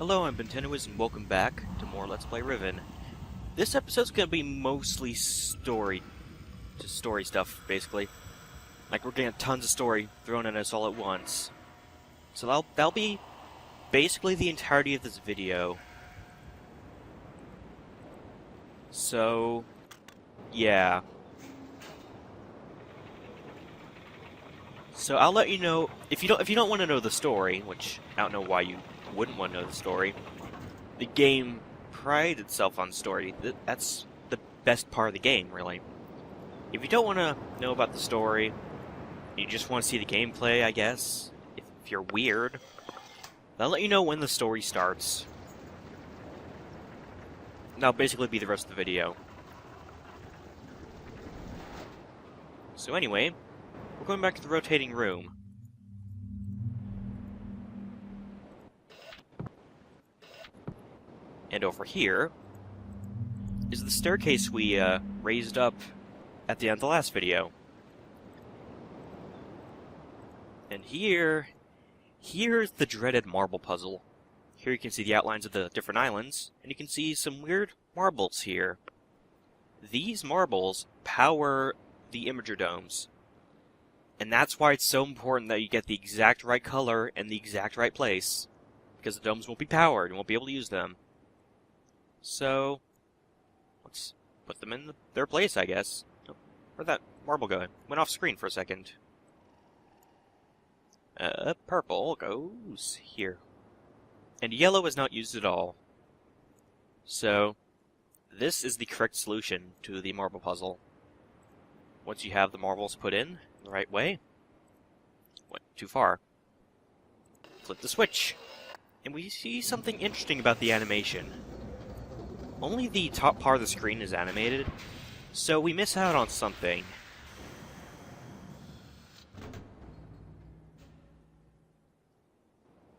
Hello, I'm Bentenuous, and welcome back to more Let's Play Riven. This episode's gonna be mostly story stuff, basically. Like, we're getting tons of story thrown at us all at once. So that'll be basically the entirety of this video. So, yeah. So I'll let you know if you don't want to know the story, which I don't know why you wouldn't want to know the story. The game prides itself on story. That's the best part of the game, really. If you don't want to know about the story, you just want to see the gameplay, I guess. If you're weird, I'll let you know when the story starts. That'll basically be the rest of the video. So anyway, we're going back to the rotating room. And over here is the staircase we raised up at the end of the last video. And here's the dreaded marble puzzle. Here you can see the outlines of the different islands, and you can see some weird marbles here. These marbles power the imager domes. And that's why it's so important that you get the exact right color and the exact right place, because the domes won't be powered, and won't be able to use them. So, let's put them in their place, I guess. Oh, where'd that marble go? Went off screen for a second. Purple goes here. And yellow is not used at all. So, this is the correct solution to the marble puzzle. Once you have the marbles put in the right way, went too far. Flip the switch. And we see something interesting about the animation. Only the top part of the screen is animated, so we miss out on something.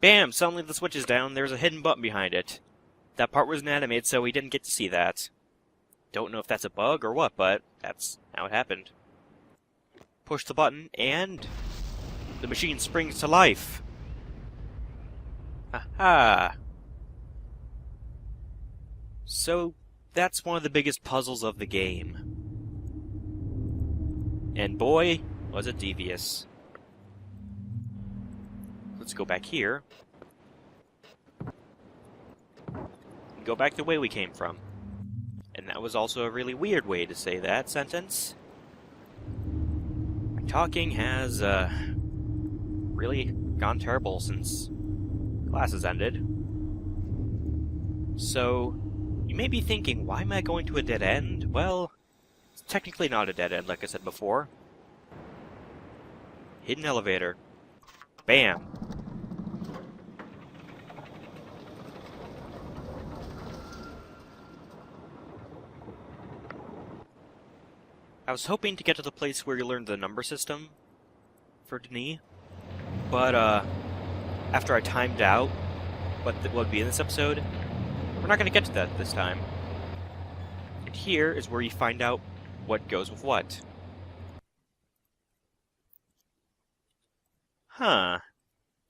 Bam! Suddenly the switch is down, there's a hidden button behind it. That part wasn't animated, so we didn't get to see that. Don't know if that's a bug or what, but that's how it happened. Push the button, and the machine springs to life. Aha! So, that's one of the biggest puzzles of the game. And boy, was it devious. Let's go back here. And go back the way we came from. And that was also a really weird way to say that sentence. My talking has, really gone terrible since classes ended. So, you may be thinking, why am I going to a dead end? Well, it's technically not a dead end, like I said before. Hidden elevator. Bam! I was hoping to get to the place where you learned the number system for Denis, but after I timed out what would be in this episode, we're not going to get to that this time. And here is where you find out what goes with what. Huh.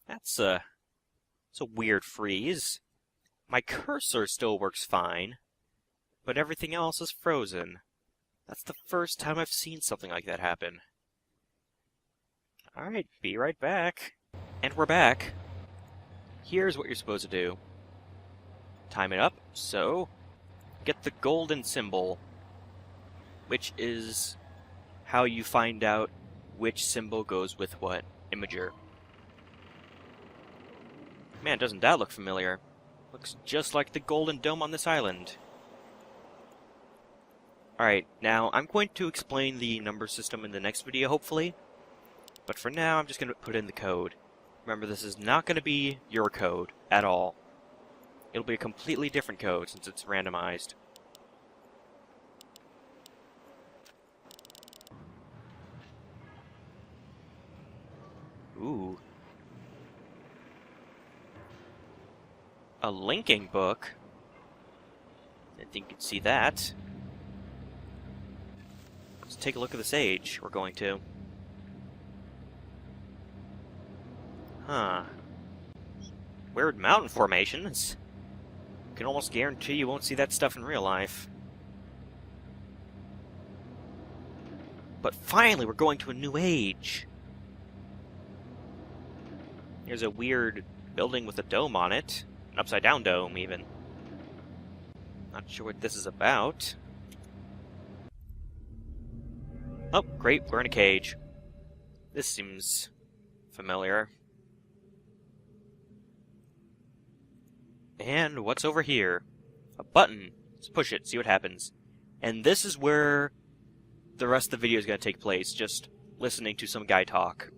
That's a weird freeze. My cursor still works fine, but everything else is frozen. That's the first time I've seen something like that happen. Alright, be right back. And we're back. Here's what you're supposed to do. Time it up, so get the golden symbol, which is how you find out which symbol goes with what imager. Man, doesn't that look familiar? Looks just like the golden dome on this island. Alright, now I'm going to explain the number system in the next video, hopefully. But for now, I'm just going to put in the code. Remember, this is not going to be your code at all. It'll be a completely different code since it's randomized. Ooh. A linking book? I think you can see that. Let's take a look at this age we're going to. Huh. Weird mountain formations. Can almost guarantee you won't see that stuff in real life. But finally, we're going to a new age. There's a weird building with a dome on it. An upside-down dome, even. Not sure what this is about. Oh, great, we're in a cage. This seems familiar. And what's over here? A button. Let's push it, see what happens. And this is where the rest of the video is going to take place, just listening to some guy talk.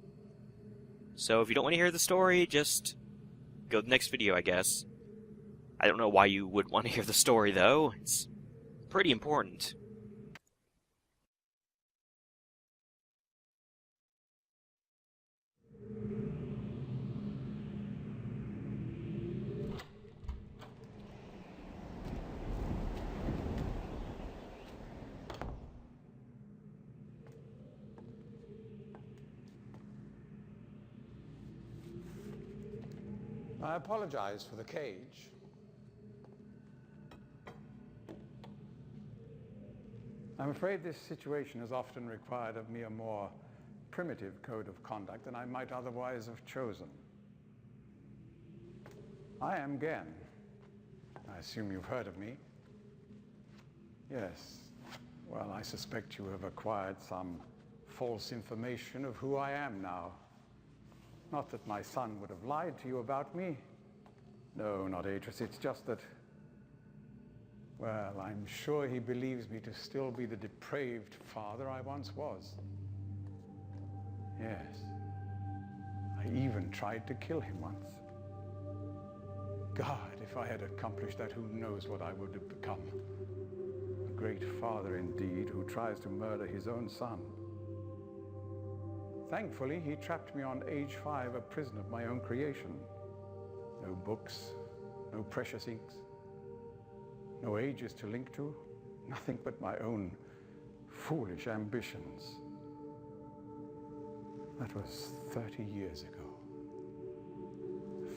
So if you don't want to hear the story, just go to the next video, I guess. I don't know why you would want to hear the story, though. It's pretty important. I apologize for the cage. I'm afraid this situation has often required of me a more primitive code of conduct than I might otherwise have chosen. I am Gehn. I assume you've heard of me. Yes. Well, I suspect you have acquired some false information of who I am now. Not that my son would have lied to you about me. No, not Atris. It's just that, well, I'm sure he believes me to still be the depraved father I once was. Yes. I even tried to kill him once. God, if I had accomplished that, who knows what I would have become. A great father indeed, who tries to murder his own son. Thankfully, he trapped me on age 5, a prison of my own creation. No books, no precious inks, no ages to link to, nothing but my own foolish ambitions. That was 30 years ago.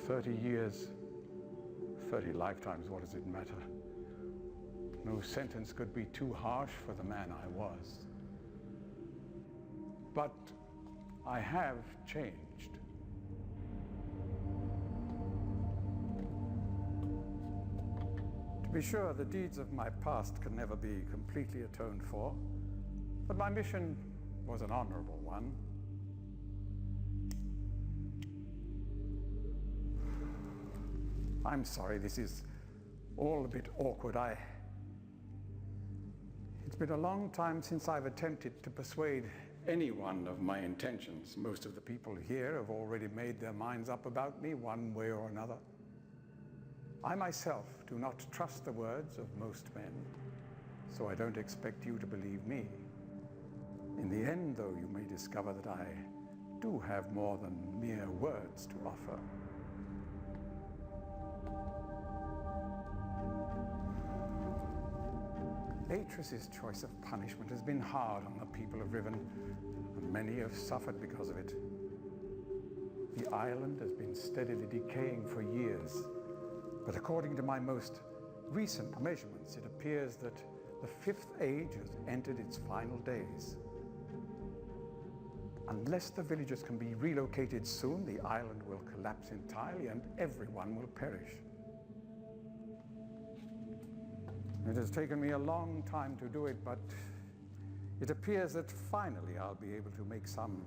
30 years, 30 lifetimes, what does it matter? No sentence could be too harsh for the man I was. But I have changed. To be sure, the deeds of my past can never be completely atoned for, but my mission was an honorable one. I'm sorry, this is all a bit awkward. It's been a long time since I've attempted to persuade anyone of my intentions. Most of the people here have already made their minds up about me one way or another. I myself do not trust the words of most men, so I don't expect you to believe me. In the end, though, you may discover that I do have more than mere words to offer. Atris's choice of punishment has been hard on the people of Riven, and many have suffered because of it. The island has been steadily decaying for years, but according to my most recent measurements, it appears that the 5th age has entered its final days. Unless the villagers can be relocated soon, the island will collapse entirely and everyone will perish. It has taken me a long time to do it, but it appears that finally I'll be able to make some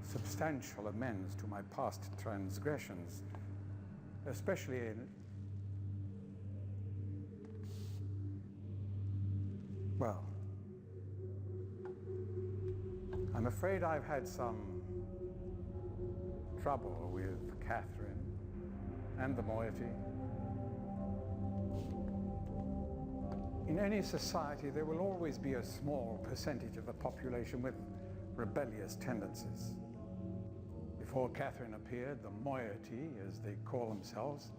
substantial amends to my past transgressions, especially in... Well, I'm afraid I've had some trouble with Catherine and the moiety. In any society, there will always be a small percentage of the population with rebellious tendencies. Before Catherine appeared, the moiety, as they call themselves,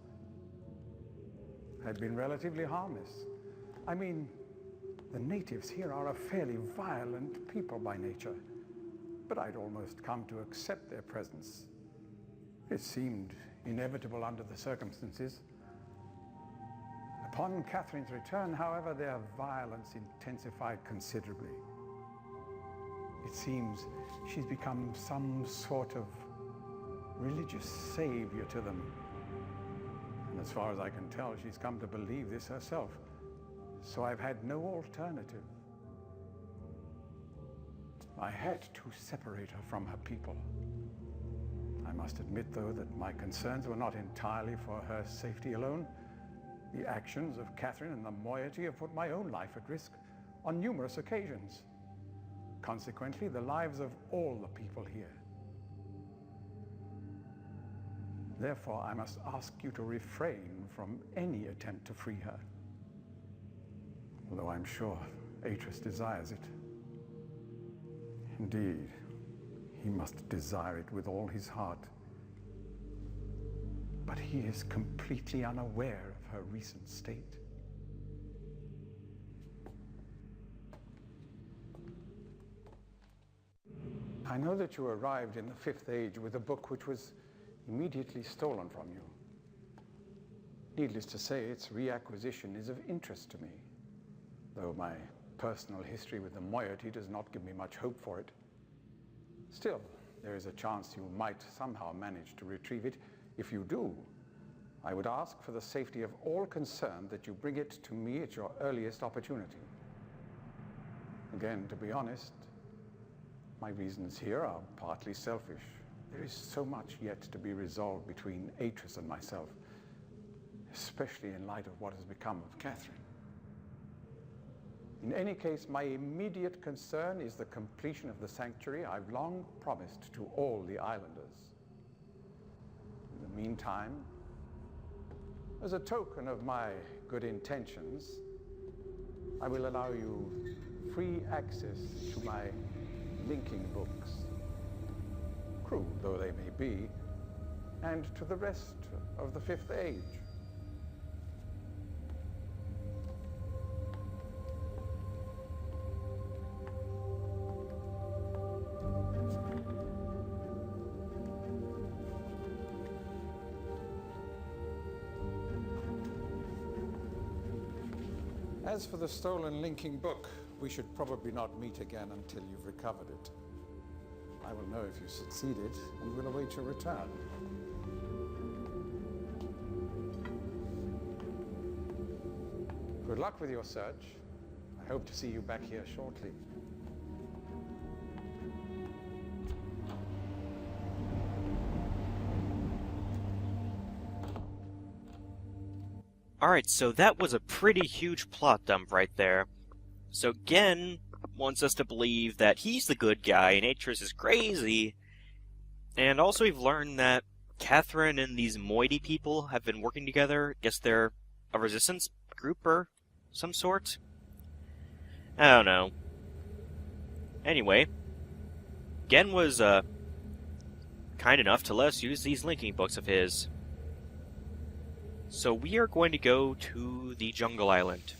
had been relatively harmless. I mean, the natives here are a fairly violent people by nature, but I'd almost come to accept their presence. It seemed inevitable under the circumstances. Upon Catherine's return, however, their violence intensified considerably. It seems she's become some sort of religious savior to them. And as far as I can tell, she's come to believe this herself. So I've had no alternative. I had to separate her from her people. I must admit, though, that my concerns were not entirely for her safety alone. The actions of Catherine and the moiety have put my own life at risk on numerous occasions. Consequently, the lives of all the people here. Therefore, I must ask you to refrain from any attempt to free her. Although I'm sure Atreus desires it. Indeed, he must desire it with all his heart. But he is completely unaware of her recent state. I know that you arrived in the Fifth Age with a book which was immediately stolen from you. Needless to say, its reacquisition is of interest to me, though my personal history with the moiety does not give me much hope for it. Still, there is a chance you might somehow manage to retrieve it. If you do, I would ask for the safety of all concerned that you bring it to me at your earliest opportunity. Again, to be honest, my reasons here are partly selfish. There is so much yet to be resolved between Atreus and myself, especially in light of what has become of Catherine. In any case, my immediate concern is the completion of the sanctuary I've long promised to all the islanders. In the meantime, as a token of my good intentions, I will allow you free access to my linking books, crude though they may be, and to the rest of the Fifth Age. As for the stolen linking book, we should probably not meet again until you've recovered it. I will know if you succeeded, and will await your return. Good luck with your search. I hope to see you back here shortly. Alright, so that was a pretty huge plot dump right there. So Gehn wants us to believe that he's the good guy and Atreus is crazy. And also we've learned that Catherine and these moiety people have been working together. Guess they're a resistance group or some sort? I don't know. Anyway, Gehn was kind enough to let us use these linking books of his. So we are going to go to the jungle island.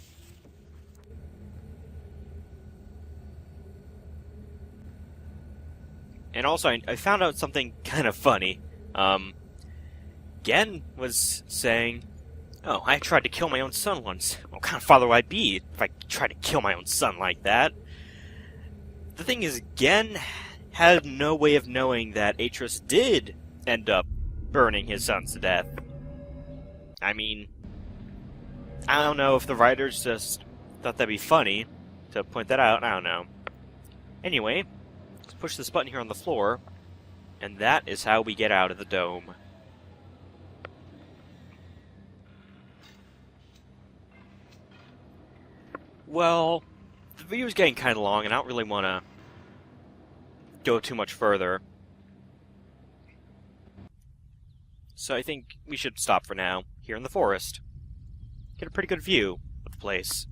And also, I found out something kind of funny. Gehn was saying, "Oh, I tried to kill my own son once. What kind of father would I be if I tried to kill my own son like that?" The thing is, Gehn had no way of knowing that Atreus did end up burning his sons to death. I mean, I don't know if the writers just thought that'd be funny to point that out. I don't know. Anyway, let's push this button here on the floor, and that is how we get out of the dome. Well, the video's getting kind of long, and I don't really want to go too much further. So I think we should stop for now, here in the forest. Get a pretty good view of the place.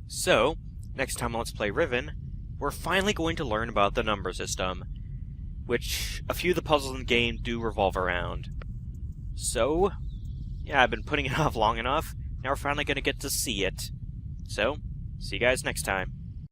So, next time on Let's Play Riven, we're finally going to learn about the number system, which a few of the puzzles in the game do revolve around. So, yeah, I've been putting it off long enough, now we're finally going to get to see it. So, see you guys next time.